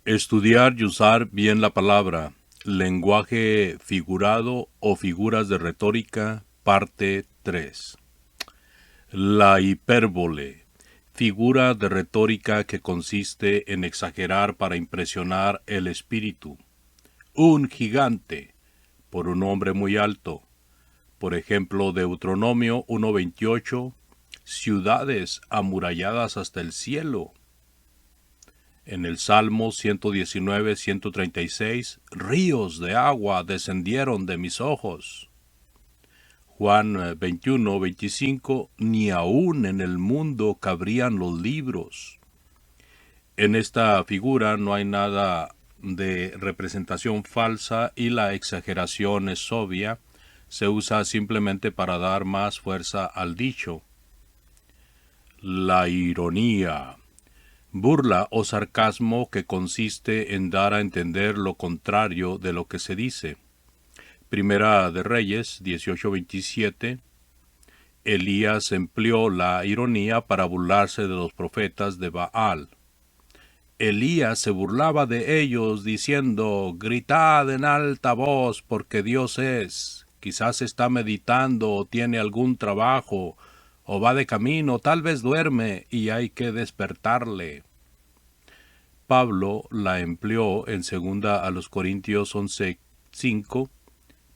Estudiar y usar bien la palabra, lenguaje figurado o figuras de retórica, parte 3. La hipérbole, figura de retórica que consiste en exagerar para impresionar el espíritu. Un gigante, por un hombre muy alto. Por ejemplo, Deuteronomio 1:28, ciudades amuralladas hasta el cielo. En el Salmo 119, 136, ríos de agua descendieron de mis ojos. Juan 21, 25, ni aún en el mundo cabrían los libros. En esta figura no hay nada de representación falsa y la exageración es obvia, se usa simplemente para dar más fuerza al dicho. La ironía. Burla o sarcasmo que consiste en dar a entender lo contrario de lo que se dice. Primera de Reyes 18:27. Elías empleó la ironía para burlarse de los profetas de Baal. Elías se burlaba de ellos diciendo, gritad en alta voz porque Dios es. Quizás está meditando o tiene algún trabajo o va de camino, tal vez duerme y hay que despertarle. Pablo la empleó en 2 Corintios 11:5.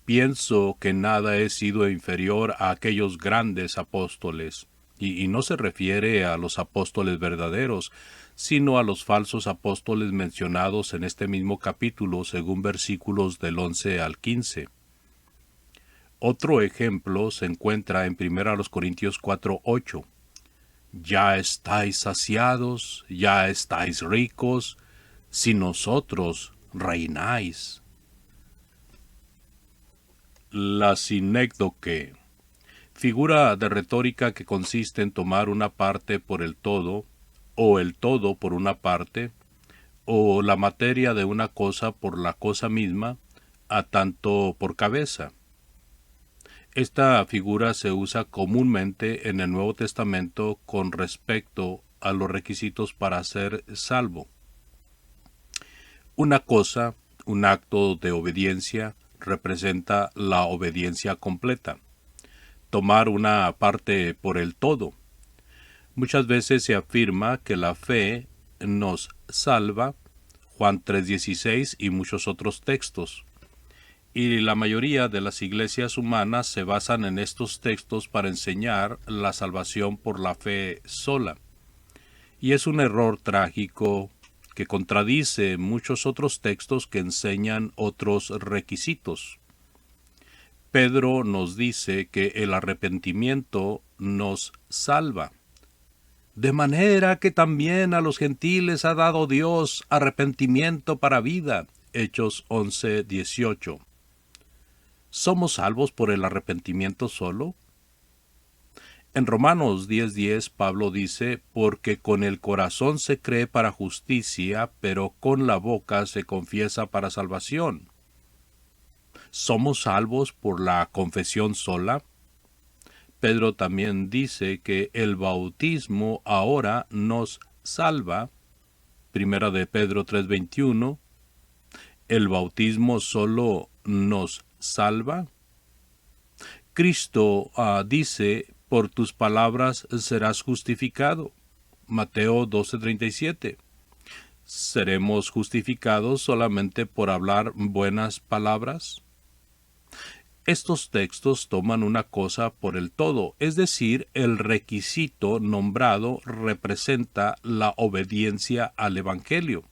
Pienso que nada he sido inferior a aquellos grandes apóstoles. Y no se refiere a los apóstoles verdaderos, sino a los falsos apóstoles mencionados en este mismo capítulo, según versículos del 11 al 15. Otro ejemplo se encuentra en 1 Corintios 4:8. Ya estáis saciados, ya estáis ricos, si nosotros reináis. La sinécdoque, figura de retórica que consiste en tomar una parte por el todo, o el todo por una parte, o la materia de una cosa por la cosa misma, a tanto por cabeza. Esta figura se usa comúnmente en el Nuevo Testamento con respecto a los requisitos para ser salvo. Una cosa, un acto de obediencia, representa la obediencia completa. Tomar una parte por el todo. Muchas veces se afirma que la fe nos salva, Juan 3:16 y muchos otros textos. Y la mayoría de las iglesias humanas se basan en estos textos para enseñar la salvación por la fe sola. Y es un error trágico que contradice muchos otros textos que enseñan otros requisitos. Pedro nos dice que el arrepentimiento nos salva. De manera que también a los gentiles ha dado Dios arrepentimiento para vida. Hechos 11:18. ¿Somos salvos por el arrepentimiento solo? En Romanos 10:10 Pablo dice, porque con el corazón se cree para justicia, pero con la boca se confiesa para salvación. ¿Somos salvos por la confesión sola? Pedro también dice que el bautismo ahora nos salva. Primera de Pedro 3:21. ¿El bautismo solo nos salva? Cristo dice, por tus palabras serás justificado. Mateo 12:37. ¿Seremos justificados solamente por hablar buenas palabras? Estos textos toman una cosa por el todo, es decir, el requisito nombrado representa la obediencia al Evangelio.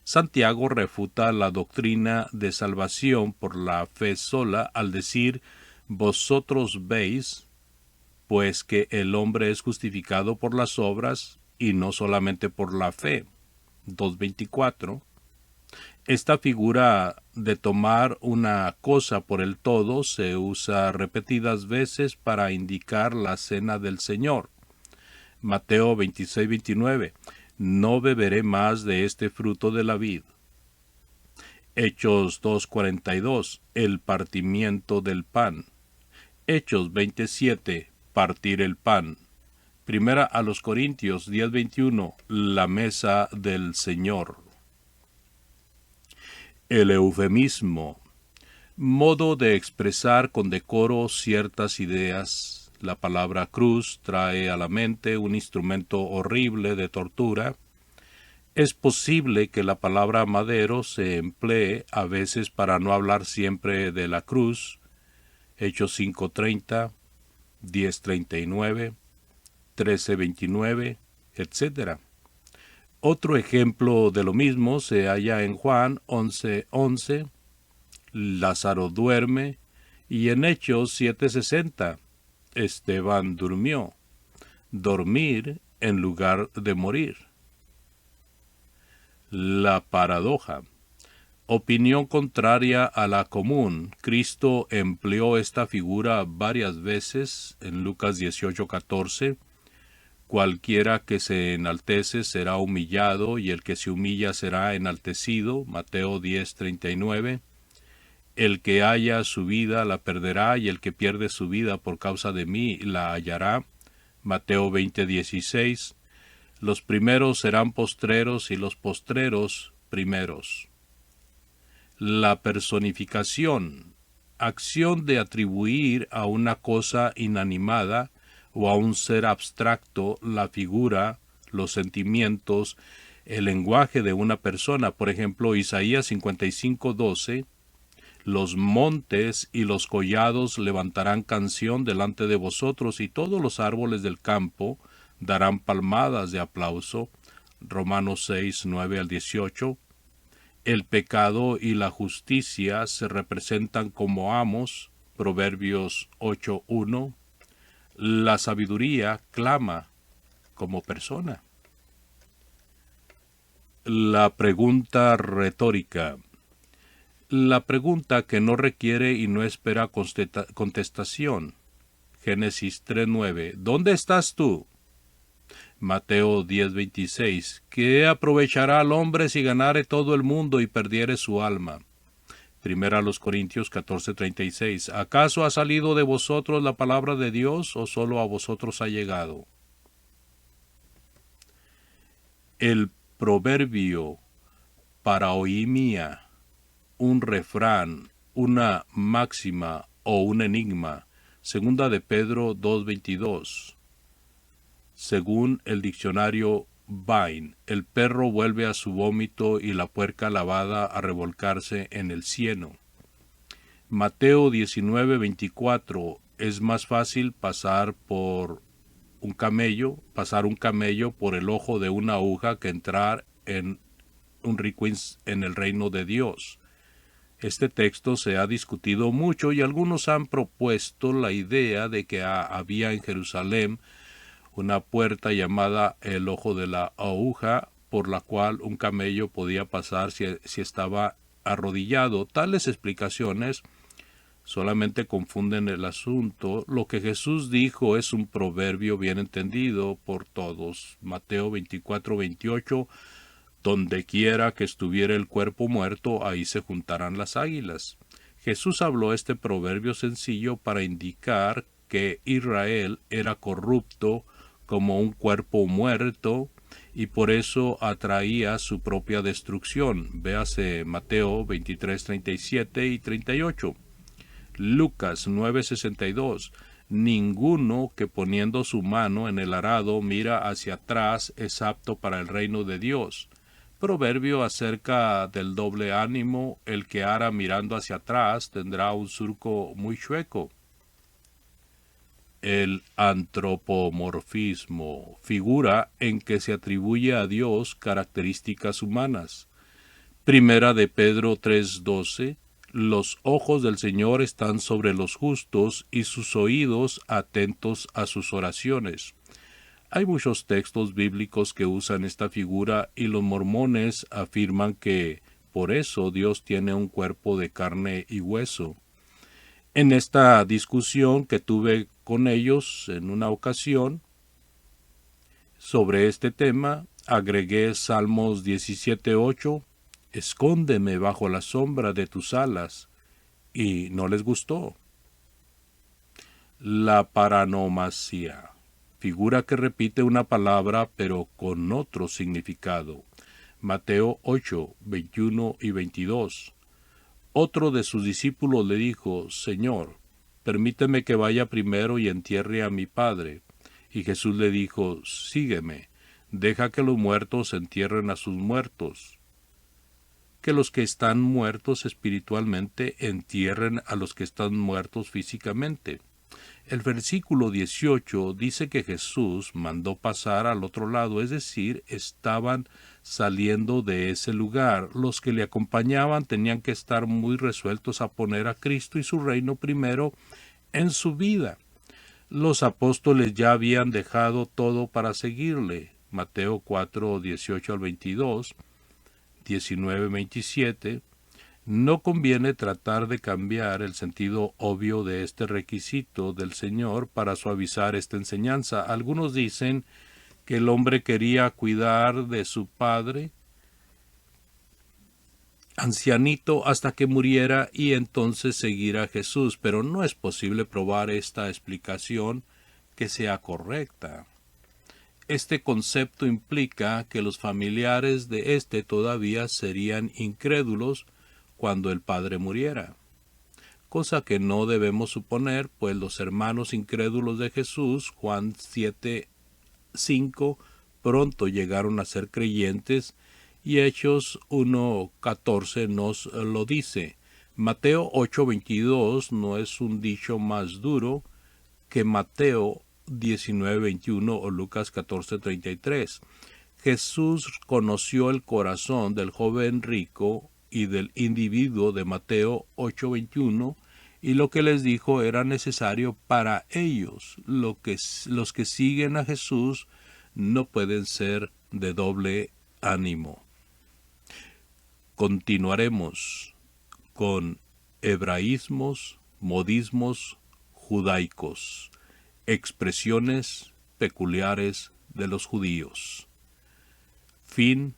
Santiago refuta la doctrina de salvación por la fe sola al decir, vosotros veis, pues que el hombre es justificado por las obras y no solamente por la fe. 2:24. Esta figura de tomar una cosa por el todo se usa repetidas veces para indicar la cena del Señor. Mateo 26:29. No beberé más de este fruto de la vid. Hechos 2:42. El partimiento del pan. Hechos 27. Partir el pan. Primera a los Corintios 10:21. La mesa del Señor. El eufemismo, modo de expresar con decoro ciertas ideas. La palabra cruz trae a la mente un instrumento horrible de tortura. Es posible que la palabra madero se emplee a veces para no hablar siempre de la cruz. Hechos 5:30, 10:39, 13:29, etc. Otro ejemplo de lo mismo se halla en Juan 11:11, Lázaro duerme, y en Hechos 7:60, Esteban durmió. Dormir en lugar de morir. La paradoja. Opinión contraria a la común. Cristo empleó esta figura varias veces en Lucas 18:14. Cualquiera que se enaltece será humillado, y el que se humilla será enaltecido. Mateo 10:39. El que haya su vida la perderá, y el que pierde su vida por causa de mí la hallará. Mateo 20:16. Los primeros serán postreros y los postreros primeros. La personificación, acción de atribuir a una cosa inanimada o a un ser abstracto la figura, los sentimientos, el lenguaje de una persona. Por ejemplo, Isaías 55:12, los montes y los collados levantarán canción delante de vosotros, y todos los árboles del campo darán palmadas de aplauso. Romanos 6:9-18. El pecado y la justicia se representan como amos. Proverbios 8:1. La sabiduría clama como persona. La pregunta retórica. La pregunta que no requiere y no espera contestación. Génesis 3:9. ¿Dónde estás tú? Mateo 10:26. ¿Qué aprovechará al hombre si ganare todo el mundo y perdiere su alma? Primera a los Corintios 14:36. ¿Acaso ha salido de vosotros la palabra de Dios, o solo a vosotros ha llegado? El proverbio paraoimía, un refrán, una máxima o un enigma. Segunda de Pedro 2:22. Según el diccionario Vine, el perro vuelve a su vómito y la puerca lavada a revolcarse en el cieno. Mateo 19:24. Es más fácil pasar un camello por el ojo de una aguja que entrar en en el reino de Dios. Este texto se ha discutido mucho, y algunos han propuesto la idea de que había en Jerusalén una puerta llamada el ojo de la aguja, por la cual un camello podía pasar si estaba arrodillado. Tales explicaciones solamente confunden el asunto. Lo que Jesús dijo es un proverbio bien entendido por todos. Mateo 24:28. Donde quiera que estuviera el cuerpo muerto, ahí se juntarán las águilas. Jesús habló este proverbio sencillo para indicar que Israel era corrupto como un cuerpo muerto, y por eso atraía su propia destrucción. Véase Mateo 23:37 y 38. Lucas 9:62. Ninguno que poniendo su mano en el arado mira hacia atrás es apto para el reino de Dios. Proverbio acerca del doble ánimo. El que ara mirando hacia atrás tendrá un surco muy chueco. El antropomorfismo, figura en que se atribuye a Dios características humanas. Primera de Pedro 3:12. Los ojos del Señor están sobre los justos, y sus oídos atentos a sus oraciones. Hay muchos textos bíblicos que usan esta figura, y los mormones afirman que por eso Dios tiene un cuerpo de carne y hueso. En esta discusión que tuve con ellos en una ocasión sobre este tema, agregué Salmos 17:8, escóndeme bajo la sombra de tus alas, y no les gustó. La paranomasia, figura que repite una palabra pero con otro significado. Mateo 8:21 y 22. Otro de sus discípulos le dijo: Señor, permíteme que vaya primero y entierre a mi padre. Y Jesús le dijo: Sígueme, deja que los muertos entierren a sus muertos, que los que están muertos espiritualmente entierren a los que están muertos físicamente. El versículo 18 dice que Jesús mandó pasar al otro lado, es decir, estaban saliendo de ese lugar. Los que le acompañaban tenían que estar muy resueltos a poner a Cristo y su reino primero en su vida. Los apóstoles ya habían dejado todo para seguirle. Mateo 4, 18 al 22, 19, 27. No conviene tratar de cambiar el sentido obvio de este requisito del Señor para suavizar esta enseñanza. Algunos dicen que el hombre quería cuidar de su padre ancianito hasta que muriera y entonces seguir a Jesús, pero no es posible probar esta explicación que sea correcta. Este concepto implica que los familiares de éste todavía serían incrédulos cuando el padre muriera, cosa que no debemos suponer, pues los hermanos incrédulos de Jesús, Juan 7:5, pronto llegaron a ser creyentes, y Hechos 1:14 nos lo dice. Mateo 8:22 no es un dicho más duro que Mateo 19:21 o Lucas 14:33. Jesús conoció el corazón del joven rico y del individuo de Mateo 8:21, y lo que les dijo era necesario para ellos. Los que siguen a Jesús no pueden ser de doble ánimo. Continuaremos con hebraísmos, modismos judaicos, expresiones peculiares de los judíos. Fin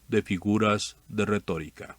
de figuras de retórica.